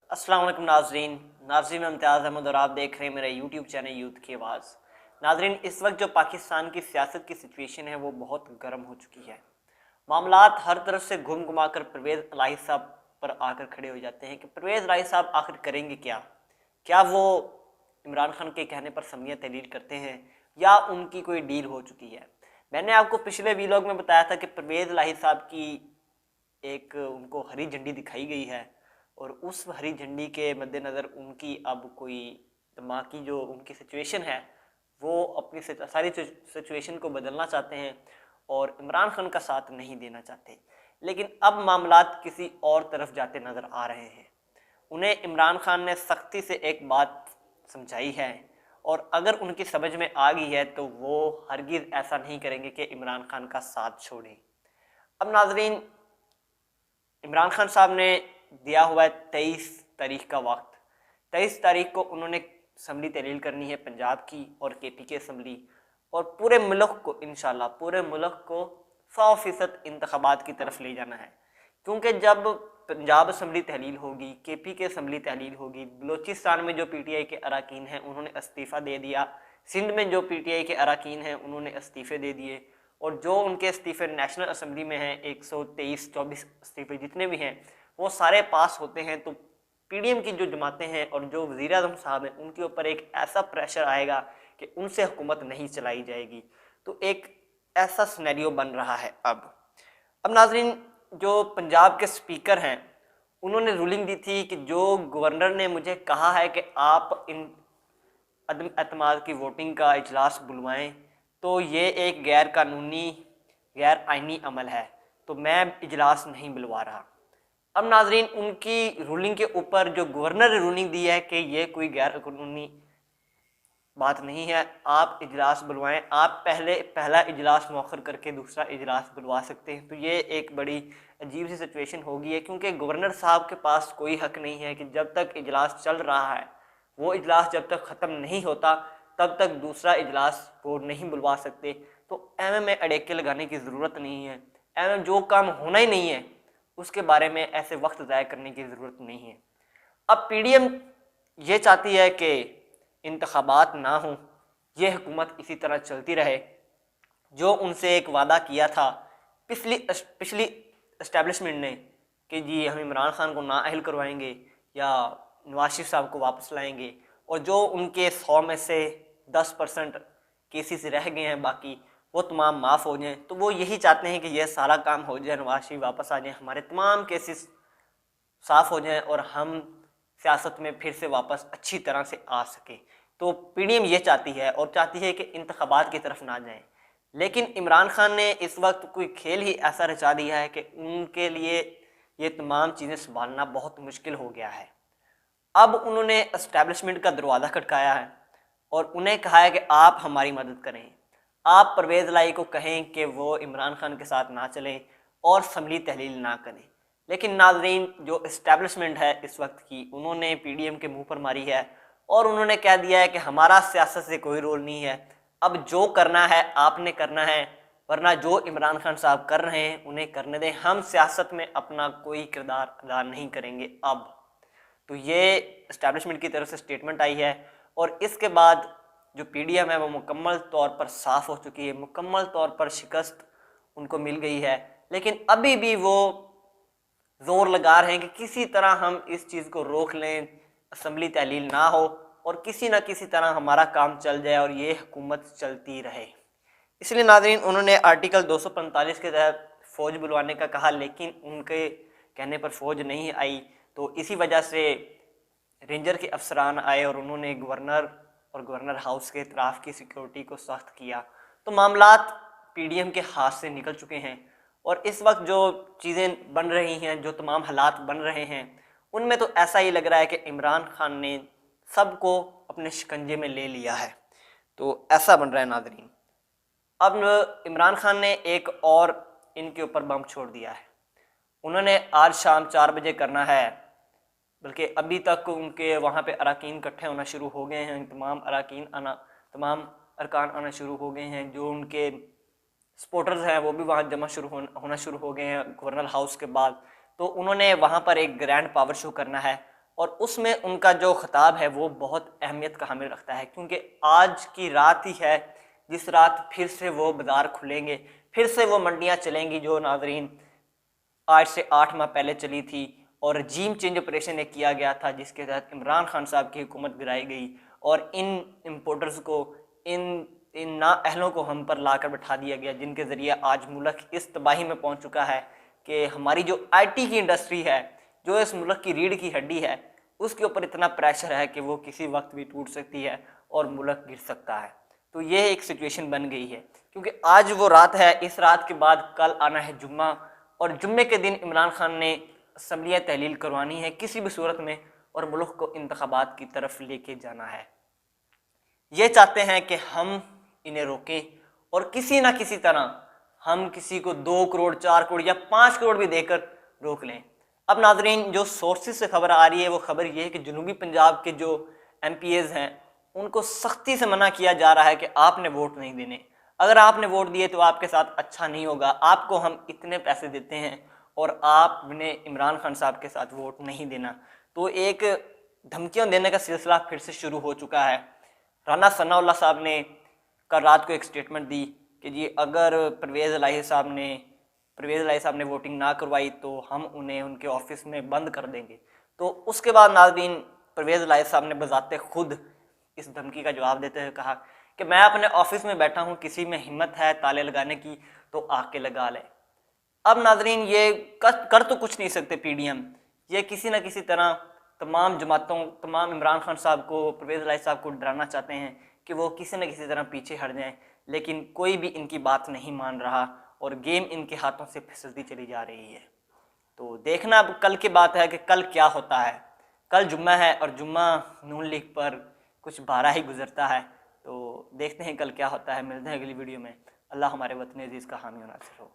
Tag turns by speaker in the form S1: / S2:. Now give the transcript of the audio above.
S1: السلام علیکم ناظرین میں امتیاز احمد اور آپ دیکھ رہے ہیں میرا یوٹیوب چینل یوتھ کی آواز۔ ناظرین، اس وقت جو پاکستان کی سیاست کی سچویشن ہے وہ بہت گرم ہو چکی ہے۔ معاملات ہر طرف سے گھم گھما کر پرویز الہی صاحب پر آ کر کھڑے ہو جاتے ہیں کہ پرویز الہی صاحب آخر کریں گے کیا وہ عمران خان کے کہنے پر سمیہ تحلیل کرتے ہیں یا ان کی کوئی ڈیل ہو چکی ہے؟ میں نے آپ کو پچھلے ویلاگ میں بتایا تھا کہ پرویز الہی صاحب کی ایک ان کو ہری جھنڈی دکھائی گئی ہے، اور اس ہری جھنڈی کے مد نظر ان کی اب کوئی دماغی جو ان کی سچویشن ہے وہ اپنی ساری سچویشن کو بدلنا چاہتے ہیں اور عمران خان کا ساتھ نہیں دینا چاہتے۔ لیکن اب معاملات کسی اور طرف جاتے نظر آ رہے ہیں۔ انہیں عمران خان نے سختی سے ایک بات سمجھائی ہے، اور اگر ان کی سمجھ میں آ گئی ہے تو وہ ہرگز ایسا نہیں کریں گے کہ عمران خان کا ساتھ چھوڑیں۔ اب ناظرین، عمران خان صاحب نے دیا ہوا ہے 23 تاریخ کا وقت۔ 23 تاریخ کو انہوں نے اسمبلی تحلیل کرنی ہے پنجاب کی اور کے پی کے اسمبلی، اور پورے ملک کو انشاءاللہ پورے ملک کو 100% انتخابات کی طرف لے جانا ہے، کیونکہ جب پنجاب اسمبلی تحلیل ہوگی، کے پی کے اسمبلی تحلیل ہوگی، بلوچستان میں جو پی ٹی آئی کے اراکین ہیں انہوں نے استعفیٰ دے دیا، سندھ میں جو پی ٹی آئی کے اراکین ہیں انہوں نے استعفے دے دیے، اور جو ان کے استعفے نیشنل اسمبلی میں ہیں 123-24 استعفے جتنے بھی ہیں وہ سارے پاس ہوتے ہیں، تو پی ڈی ایم کی جو جماعتیں ہیں اور جو وزیر اعظم صاحب ہیں ان کے اوپر ایک ایسا پریشر آئے گا کہ ان سے حکومت نہیں چلائی جائے گی۔ تو ایک ایسا سینیریو بن رہا ہے اب ناظرین، جو پنجاب کے سپیکر ہیں انہوں نے رولنگ دی تھی کہ جو گورنر نے مجھے کہا ہے کہ آپ ان عدم اعتماد کی ووٹنگ کا اجلاس بلوائیں تو یہ ایک غیر قانونی غیر آئینی عمل ہے، تو میں اجلاس نہیں بلوا رہا۔ اب ناظرین، ان کی رولنگ کے اوپر جو گورنر نے رولنگ دی ہے کہ یہ کوئی غیر قانونی بات نہیں ہے، آپ اجلاس بلوائیں، آپ پہلا اجلاس مؤخر کر کے دوسرا اجلاس بلوا سکتے ہیں۔ تو یہ ایک بڑی عجیب سی سچویشن ہوگی ہے، کیونکہ گورنر صاحب کے پاس کوئی حق نہیں ہے کہ جب تک اجلاس چل رہا ہے، وہ اجلاس جب تک ختم نہیں ہوتا تب تک دوسرا اجلاس وہ نہیں بلوا سکتے۔ تو ایم ایم میں اڑیکے لگانے کی ضرورت نہیں ہے، ایم ایم جو کام ہونا ہی نہیں ہے اس کے بارے میں ایسے وقت ضائع کرنے کی ضرورت نہیں ہے۔ اب پی ڈی ایم یہ چاہتی ہے کہ انتخابات نہ ہوں، یہ حکومت اسی طرح چلتی رہے، جو ان سے ایک وعدہ کیا تھا پچھلی اسٹیبلشمنٹ نے کہ جی ہم عمران خان کو نااہل کروائیں گے یا نواز شریف صاحب کو واپس لائیں گے، اور جو ان کے 100 میں سے 10% کیسز رہ گئے ہیں باقی وہ تمام معاف ہو جائیں، تو وہ یہی چاہتے ہیں کہ یہ سارا کام ہو جائے، نواز شریف واپس آ جائیں، ہمارے تمام کیسز صاف ہو جائیں اور ہم سیاست میں پھر سے واپس اچھی طرح سے آ سکیں۔ تو پی ڈی ایم یہ چاہتی ہے، اور چاہتی ہے کہ انتخابات کی طرف نہ جائیں۔ لیکن عمران خان نے اس وقت کوئی کھیل ہی ایسا رچا دیا ہے کہ ان کے لیے یہ تمام چیزیں سنبھالنا بہت مشکل ہو گیا ہے۔ اب انہوں نے اسٹیبلشمنٹ کا دروازہ کھٹکایا ہے اور انہیں کہا ہے کہ آپ ہماری مدد کریں، آپ پرویز الہی کو کہیں کہ وہ عمران خان کے ساتھ نہ چلیں اور اسمبلی تحلیل نہ کریں۔ لیکن ناظرین، جو اسٹیبلشمنٹ ہے اس وقت کی، انہوں نے پی ڈی ایم کے منہ پر ماری ہے اور انہوں نے کہہ دیا ہے کہ ہمارا سیاست سے کوئی رول نہیں ہے، اب جو کرنا ہے آپ نے کرنا ہے، ورنہ جو عمران خان صاحب کر رہے ہیں انہیں کرنے دیں، ہم سیاست میں اپنا کوئی کردار ادا نہیں کریں گے اب۔ تو یہ اسٹیبلشمنٹ کی طرف سے سٹیٹمنٹ آئی ہے، اور اس کے بعد جو پی ڈی ایم ہے وہ مکمل طور پر صاف ہو چکی ہے، مکمل طور پر شکست ان کو مل گئی ہے، لیکن ابھی بھی وہ زور لگا رہے ہیں کہ کسی طرح ہم اس چیز کو روک لیں، اسمبلی تحلیل نہ ہو اور کسی نہ کسی طرح ہمارا کام چل جائے اور یہ حکومت چلتی رہے۔ اس لیے ناظرین، انہوں نے آرٹیکل 245 کے تحت فوج بلوانے کا کہا، لیکن ان کے کہنے پر فوج نہیں آئی، تو اسی وجہ سے رینجر کے افسران آئے اور انہوں نے گورنر اور گورنر ہاؤس کے اطراف کی سیکیورٹی کو سخت کیا۔ تو معاملات پی ڈی ایم کے ہاتھ سے نکل چکے ہیں، اور اس وقت جو چیزیں بن رہی ہیں، جو تمام حالات بن رہے ہیں، ان میں تو ایسا ہی لگ رہا ہے کہ عمران خان نے سب کو اپنے شکنجے میں لے لیا ہے۔ تو ایسا بن رہا ہے ناظرین۔ اب عمران خان نے ایک اور ان کے اوپر بم چھوڑ دیا ہے، انہوں نے آج شام 4 بجے کرنا ہے، بلکہ ابھی تک ان کے وہاں پہ اراکین اکٹھے ہونا شروع ہو گئے ہیں، تمام ارکان آنا شروع ہو گئے ہیں، جو ان کے سپورٹرز ہیں وہ بھی وہاں جمع ہونا شروع ہو گئے ہیں گورنر ہاؤس کے بعد۔ تو انہوں نے وہاں پر ایک گرینڈ پاور شو کرنا ہے، اور اس میں ان کا جو خطاب ہے وہ بہت اہمیت کا حامل رکھتا ہے، کیونکہ آج کی رات ہی ہے جس رات پھر سے وہ بازار کھلیں گے، پھر سے وہ منڈیاں چلیں گی جو ناظرین آج سے 8 ماہ پہلے چلی تھی، اور رجیم چینج آپریشن ایک کیا گیا تھا جس کے تحت عمران خان صاحب کی حکومت گرائی گئی اور ان امپورٹرز کو، ان نااہلوں کو ہم پر لا کر بٹھا دیا گیا، جن کے ذریعے آج ملک اس تباہی میں پہنچ چکا ہے کہ ہماری جو آئی ٹی کی انڈسٹری ہے، جو اس ملک کی ریڑھ کی ہڈی ہے، اس کے اوپر اتنا پریشر ہے کہ وہ کسی وقت بھی ٹوٹ سکتی ہے اور ملک گر سکتا ہے۔ تو یہ ایک سچویشن بن گئی ہے، کیونکہ آج وہ رات ہے، اس رات کے بعد کل آنا ہے جمعہ، اور جمعے کے دن عمران خان نے اسمبلیاں تحلیل کروانی ہے کسی بھی صورت میں، اور ملک کو انتخابات کی طرف لے کے جانا ہے۔ یہ چاہتے ہیں کہ ہم انہیں روکیں اور کسی نہ کسی طرح ہم کسی کو 2 کروڑ 4 کروڑ یا 5 کروڑ بھی دے کر روک لیں۔ اب ناظرین جو سورسز سے خبر آ رہی ہے وہ خبر یہ ہے کہ جنوبی پنجاب کے جو ایم پی ایز ہیں ان کو سختی سے منع کیا جا رہا ہے کہ آپ نے ووٹ نہیں دینے، اگر آپ نے ووٹ دیے تو آپ کے ساتھ اچھا نہیں ہوگا، آپ کو ہم اتنے پیسے دیتے ہیں اور آپ نے عمران خان صاحب کے ساتھ ووٹ نہیں دینا۔ تو ایک دھمکیاں دینے کا سلسلہ پھر سے شروع ہو چکا ہے۔ رانا ثناء اللہ صاحب نے کل رات کو ایک سٹیٹمنٹ دی کہ جی اگر پرویز الہی صاحب نے ووٹنگ نہ کروائی تو ہم انہیں ان کے آفس میں بند کر دیں گے۔ تو اس کے بعد ناظرین پرویز الہی صاحب نے بذات خود اس دھمکی کا جواب دیتے ہوئے کہا کہ میں اپنے آفس میں بیٹھا ہوں، کسی میں ہمت ہے تالے لگانے کی تو آ کے لگا لے۔ اب ناظرین یہ کر تو کچھ نہیں سکتے پی ڈی ایم، یہ کسی نہ کسی طرح تمام جماعتوں، تمام عمران خان صاحب کو، پرویز الہی صاحب کو ڈرانا چاہتے ہیں کہ وہ کسی نہ کسی طرح پیچھے ہٹ جائیں، لیکن کوئی بھی ان کی بات نہیں مان رہا اور گیم ان کے ہاتھوں سے پھسلتی چلی جا رہی ہے۔ تو دیکھنا اب کل کی بات ہے کہ کل کیا ہوتا ہے۔ کل جمعہ ہے اور جمعہ نون لیگ پر کچھ بارہ ہی گزرتا ہے، تو دیکھتے ہیں کل کیا ہوتا ہے۔ ملتے ہیں اگلی ویڈیو میں۔ اللہ ہمارے وطن عزیز کا حامی و ناصر ہو۔